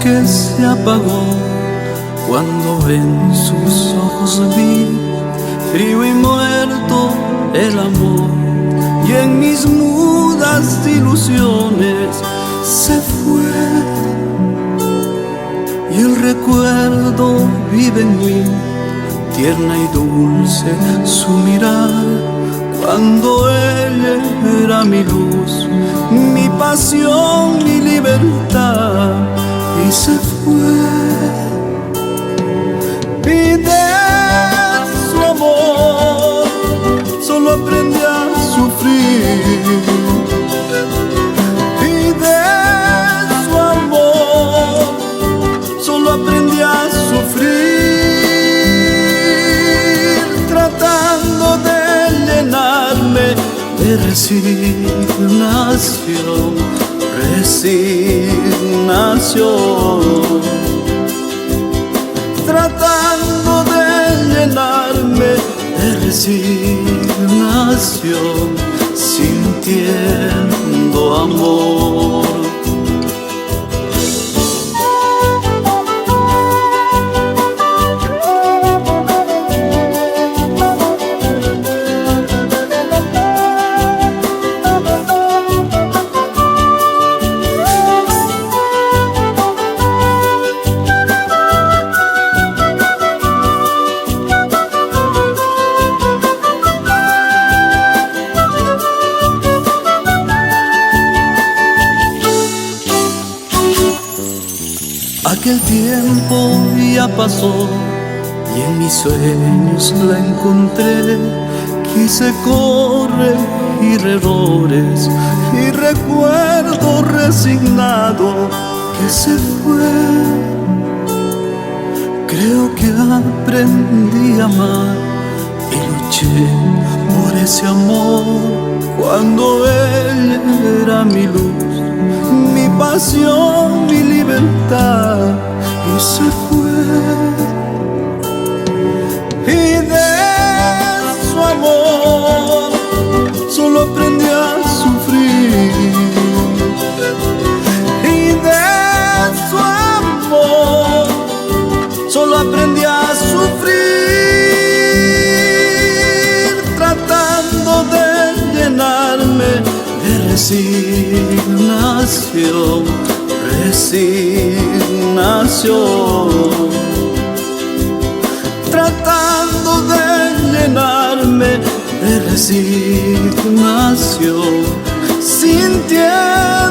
que se apagó cuando en sus ojos vi frío y muerto el amor, y en mis mudas ilusiones se fue, y el recuerdo vive en mí, tierna y dulce su mirar, cuando ella era mi luz, mi pasión, mi libertad, y se fue. Y de su amor solo aprendí a sufrir, y de su amor solo aprendí a sufrir, tratando de llenarme de resignación, resignación, tratando de llenarme de resignación, sintiendo amor. Aquel tiempo ya pasó y en mis sueños la encontré. Quise corregir errores y recuerdo resignado que se fue. Creo que aprendí a amar y luché por ese amor cuando él era mi luz, mi pasión, mi libertad, y se fue. Y de su amor solo aprendí a sufrir, y de su amor solo aprendí a sufrir, tratando de llenarme de resignación, resignación, tratando de llenarme de resignación, sintiendo